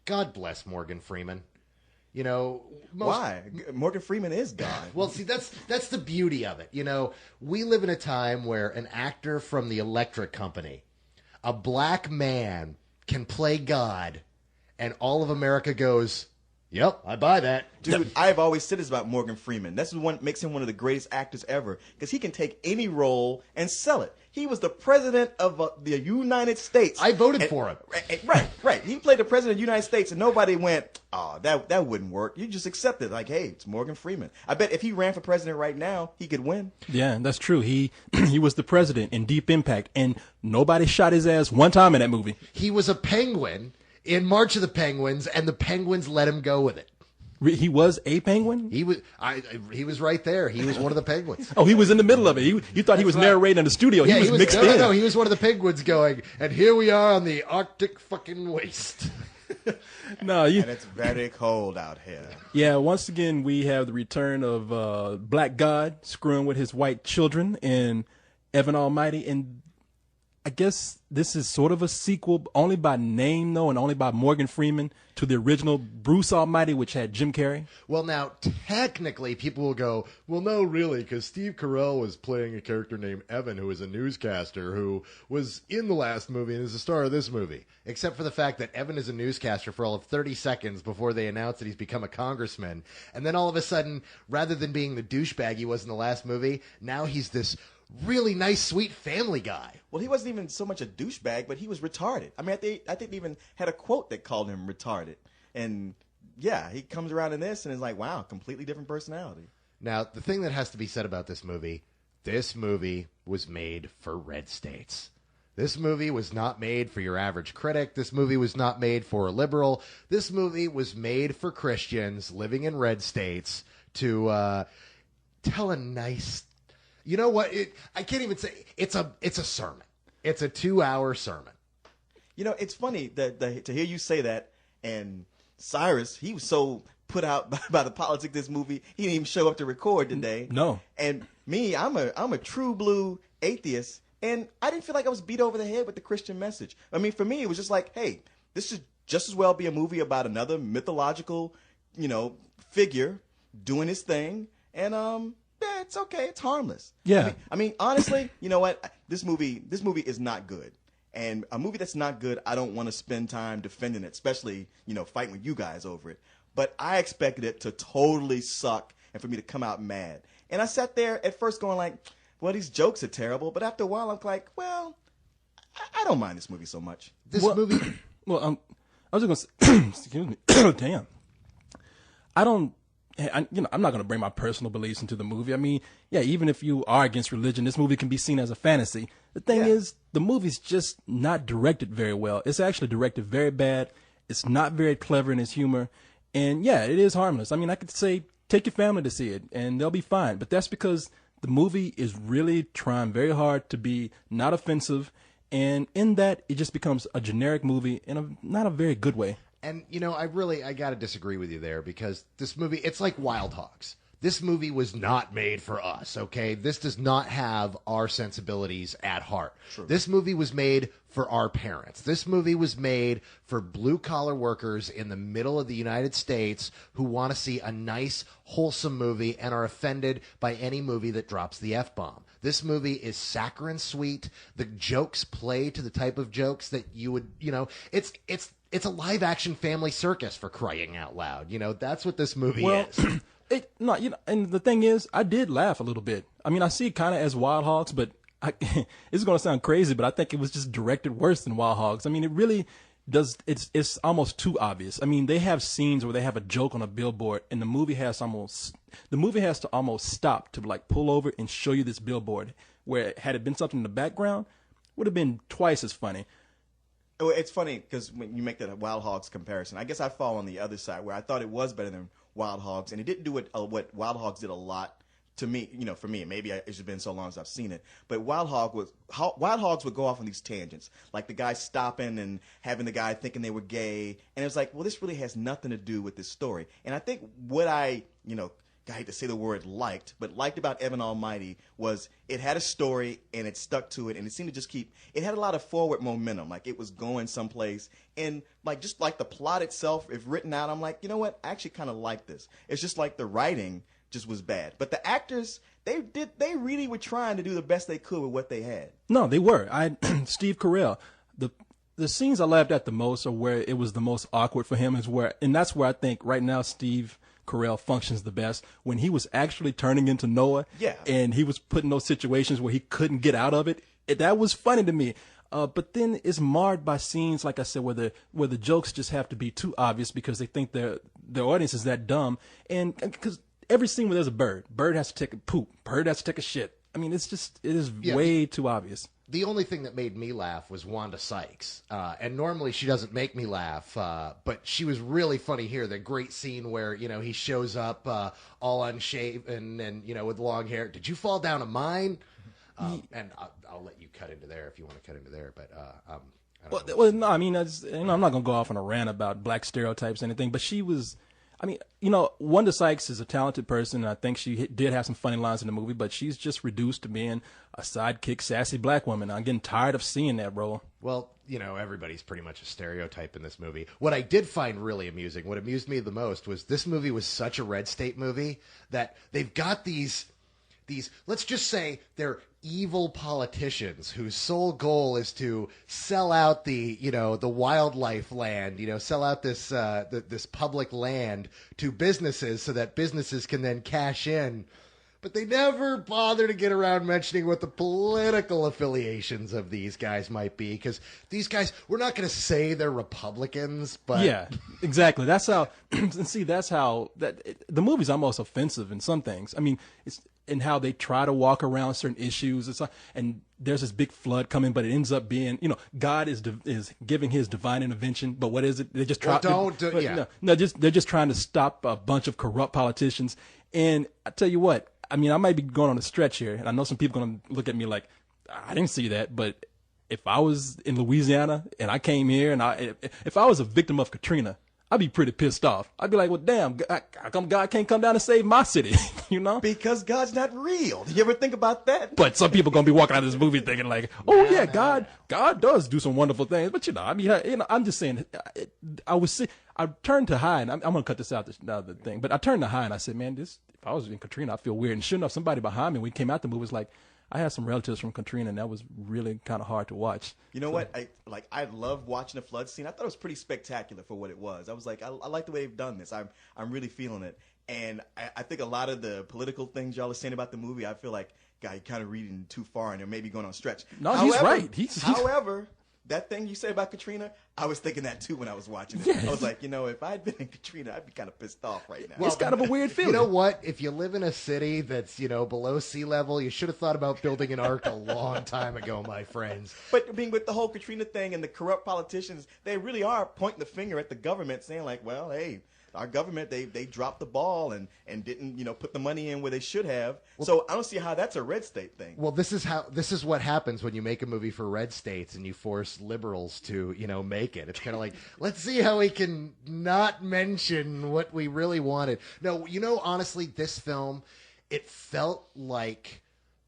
God bless Morgan Freeman. Why? Morgan Freeman is God. Well, see, that's the beauty of it. We live in a time where an actor from the electric company, a black man, can play God, and all of America goes, "Yep, I buy that." Dude, I've always said this about Morgan Freeman. That's what makes him one of the greatest actors ever, because he can take any role and sell it. He was the president of the United States. I voted for him. Right. He played the president of the United States, and nobody went, "Oh, that wouldn't work." You just accepted, like, hey, it's Morgan Freeman. I bet if he ran for president right now, he could win. Yeah, that's true. He was the president in Deep Impact, and nobody shot his ass one time in that movie. He was a penguin in March of the Penguins, and the Penguins let him go with it. He was a penguin? He was right there. He was one of the penguins. Oh, he was in the middle of it. You thought he was narrating in the studio. Yeah, he was mixed in. No, he was one of the penguins going, and here we are on the Arctic fucking waste. And it's very cold out here. Yeah, once again, we have the return of Black God screwing with his white children in Evan Almighty. And I guess this is sort of a sequel, only by name, though, and only by Morgan Freeman, to the original Bruce Almighty, which had Jim Carrey. Well, now, technically, people will go, well, no, really, because Steve Carell was playing a character named Evan, who is a newscaster who was in the last movie and is the star of this movie. Except for the fact that Evan is a newscaster for all of 30 seconds before they announce that he's become a congressman. And then all of a sudden, rather than being the douchebag he was in the last movie, now he's this really nice, sweet family guy. Well, he wasn't even so much a douchebag, but he was retarded. I mean, I think they even had a quote that called him retarded. And yeah, he comes around in this and is like, wow, completely different personality. Now, the thing that has to be said about this movie was made for red states. This movie was not made for your average critic. This movie was not made for a liberal. This movie was made for Christians living in red states to tell a nice... You know what? I can't even say it's a sermon. It's a 2-hour sermon. It's funny that to hear you say that. And Cyrus, he was so put out by the politics of this movie, he didn't even show up to record today. No. And me, I'm a true blue atheist, and I didn't feel like I was beat over the head with the Christian message. I mean, for me, it was just like, hey, this should just as well be a movie about another mythological, figure doing his thing, and yeah, it's okay. It's harmless. Yeah. I mean, honestly, you know what? This movie is not good. And a movie that's not good, I don't want to spend time defending it, especially, fighting with you guys over it. But I expected it to totally suck and for me to come out mad. And I sat there at first going like, well, these jokes are terrible. But after a while, I'm like, well, I don't mind this movie so much. Movie... Well, I was just going to say, excuse me, damn. I'm not going to bring my personal beliefs into the movie. I mean, yeah, even if you are against religion, this movie can be seen as a fantasy. The thing is, the movie's just not directed very well. It's actually directed very bad. It's not very clever in its humor. And yeah, it is harmless. I mean, I could say, take your family to see it, and they'll be fine. But that's because the movie is really trying very hard to be not offensive. And in that, it just becomes a generic movie in not a very good way. And, I got to disagree with you there, because this movie, it's like Wild Hogs. This movie was not made for us, okay? This does not have our sensibilities at heart. True. This movie was made for our parents. This movie was made for blue-collar workers in the middle of the United States who want to see a nice, wholesome movie and are offended by any movie that drops the F-bomb. This movie is saccharine sweet. The jokes play to the type of jokes that you would, it's a live-action family circus, for crying out loud. That's what this movie is. And the thing is, I did laugh a little bit. I mean, I see it kind of as Wild Hogs, but it's going to sound crazy, but I think it was just directed worse than Wild Hogs. I mean, it really does. It's almost too obvious. I mean, they have scenes where they have a joke on a billboard, and the movie has to almost stop to like pull over and show you this billboard. Where had it been something in the background, would have been twice as funny. Oh, it's funny because when you make that Wild Hogs comparison, I guess I fall on the other side where I thought it was better than Wild Hogs, and it didn't do what Wild Hogs did a lot to me. For me, maybe it's just been so long since I've seen it. But Wild Hogs would go off on these tangents, like the guy stopping and having the guy thinking they were gay, and it was like, well, this really has nothing to do with this story. And I think what I I hate to say the word liked, but liked about Evan Almighty was it had a story and it stuck to it, and it seemed to just it had a lot of forward momentum, like it was going someplace, and like just like the plot itself, if written out, I'm like, you know what, I actually kind of like this. It's just like the writing just was bad, but the actors, they really were trying to do the best they could with what they had. No, they were. Steve Carell, the scenes I laughed at the most are where it was the most awkward for him, and that's where I think right now Steve Carell functions the best, when he was actually turning into Noah, and he was put in those situations where he couldn't get out of it. That was funny to me. But then it's marred by scenes, like I said, where the jokes just have to be too obvious because they think their audience is that dumb. And because every scene where there's a bird has to take a poop, bird has to take a shit. I mean, it is way too obvious. The only thing that made me laugh was Wanda Sykes. And normally she doesn't make me laugh, but she was really funny here. The great scene where, he shows up all unshaven and, with long hair. Did you fall down a mine? And I'll let you cut into there if you want to cut into there. But I don't know. Well, no, I mean, I'm not going to go off on a rant about black stereotypes or anything, but she was... I mean, Wanda Sykes is a talented person, and I think she did have some funny lines in the movie, but she's just reduced to being a sidekick, sassy black woman. I'm getting tired of seeing that role. Well, everybody's pretty much a stereotype in this movie. What I did find really amusing, what amused me the most, was this movie was such a red state movie that they've got these, let's just say they're evil politicians whose sole goal is to sell out the wildlife land, sell out this this public land to businesses so that businesses can then cash in. But they never bother to get around mentioning what the political affiliations of these guys might be, because these guys, we're not going to say they're Republicans, but yeah, exactly. That's how. See, that's how the movie's almost offensive in some things. I mean, it's in how they try to walk around certain issues. It's like, and there's this big flood coming, but it ends up being, God is giving His divine intervention. But what is it? They just try. They're just trying to stop a bunch of corrupt politicians. And I tell you what. I mean, I might be going on a stretch here, and I know some people are going to look at me like, I didn't see that. But if I was in Louisiana and I came here, and if I was a victim of Katrina, I'd be pretty pissed off. I'd be like, well, damn, how come God can't come down and save my city? Because God's not real. Do you ever think about that? But some people are going to be walking out of this movie thinking like, oh, yeah, God does do some wonderful things. But, I'm just saying, I turned to High, and I'm going to cut this out, the thing. But I turned to High, and I said, man, if I was in Katrina, I feel weird. And sure enough, somebody behind me, when we came out the movie, was like, I had some relatives from Katrina, and that was really kind of hard to watch. You know what? I love watching the flood scene. I thought it was pretty spectacular for what it was. I was like, I like the way they've done this. I'm really feeling it. And I think a lot of the political things y'all are saying about the movie, I feel like, God, you're kind of reading too far, and they're maybe going on a stretch. No, he's right. However, that thing you say about Katrina, I was thinking that too when I was watching it. I was like, if I'd been in Katrina, I'd be kind of pissed off right now. Well, it's kind of a weird feeling. You know what? If you live in a city that's, below sea level, you should have thought about building an ark a long time ago, my friends. But being with the whole Katrina thing and the corrupt politicians, they really are pointing the finger at the government saying like, well, hey, our government, they dropped the ball and didn't, put the money in where they should have. Well, so I don't see how that's a red state thing. Well, this is what happens when you make a movie for red states and you force liberals to, make it. It's kind of like, let's see how we can not mention what we really wanted. No, honestly, this film, it felt like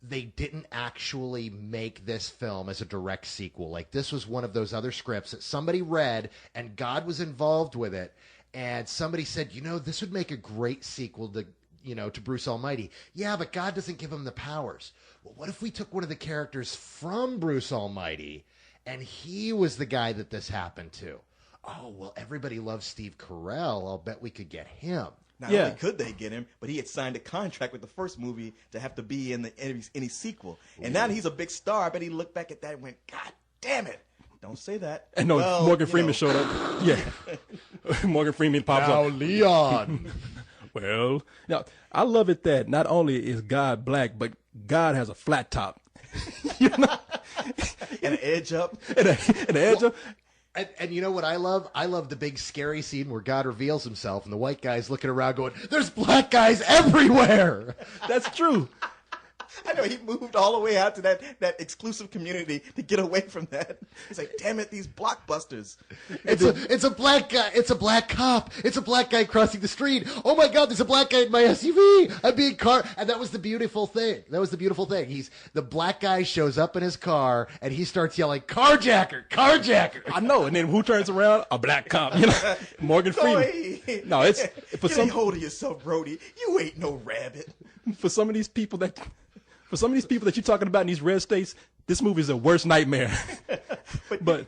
they didn't actually make this film as a direct sequel. Like, this was one of those other scripts that somebody read and God was involved with it. And somebody said, this would make a great sequel to Bruce Almighty. Yeah, but God doesn't give him the powers. Well, what if we took one of the characters from Bruce Almighty and he was the guy that this happened to? Oh, well, everybody loves Steve Carell. I'll bet we could get him. Not only could they get him, but he had signed a contract with the first movie to have to be in any sequel. And now that he's a big star, I bet he looked back at that and went, God damn it. Don't say that. And Morgan Freeman showed up. Yeah. Morgan Freeman pops now, up. Leon. Well, now, I love it that not only is God black, but God has a flat top. And an edge up. And an edge up. And you know what I love? I love the big scary scene where God reveals himself and the white guy's looking around going, there's black guys everywhere. That's true. I know he moved all the way out to that exclusive community to get away from that. He's like, damn it, these blockbusters. It's a black guy. It's a black cop. It's a black guy crossing the street. Oh my God, there's a black guy in my SUV. I'm being and that was the beautiful thing. The black guy shows up in his car and he starts yelling, "Carjacker, carjacker!" I know. And then who turns around? A black cop. Morgan Freeman. Boy, No, it's for get a hold of yourself, Brody. You ain't no rabbit. for some of these people that you're talking about in these red states, this movie is a worst nightmare. but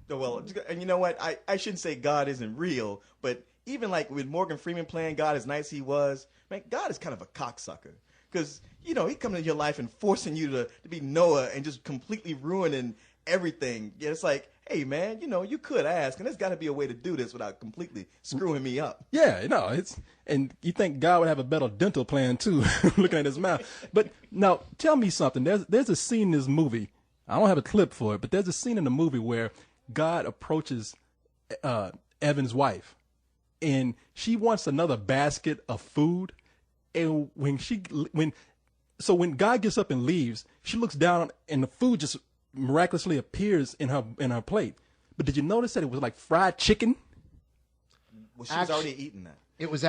well, and you know what? I shouldn't say God isn't real, but even like with Morgan Freeman playing God, as nice as he was, man, God is kind of a cocksucker. Because, he comes into your life and forcing you to be Noah and just completely ruining everything. Yeah, it's like, hey, man, you could ask, and there's got to be a way to do this without completely screwing me up. yeah, and you think God would have a better dental plan too, looking at his mouth. But now, tell me something. There's a scene in this movie. I don't have a clip for it, but there's a scene in the movie where God approaches Evan's wife, and she wants another basket of food. And when God gets up and leaves, she looks down and the food just miraculously appears in her plate. But did you notice that it was like fried chicken? Well, she was already eating that. It was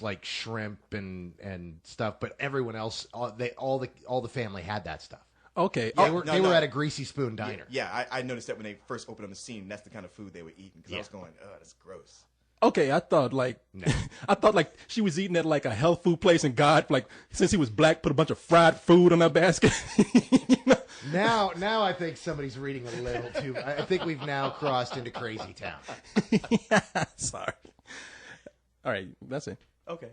like shrimp and stuff, but everyone else, all the family had that stuff. Okay. They were at a Greasy Spoon diner. Yeah, I noticed that when they first opened on the scene, that's the kind of food they were eating. Because I was going, oh, that's gross. Okay, I thought like she was eating at like a health food place, and God, like, since he was black, put a bunch of fried food on her basket. Now I think somebody's reading a little too. I think we've now crossed into crazy town. Sorry. All right, that's it. Okay.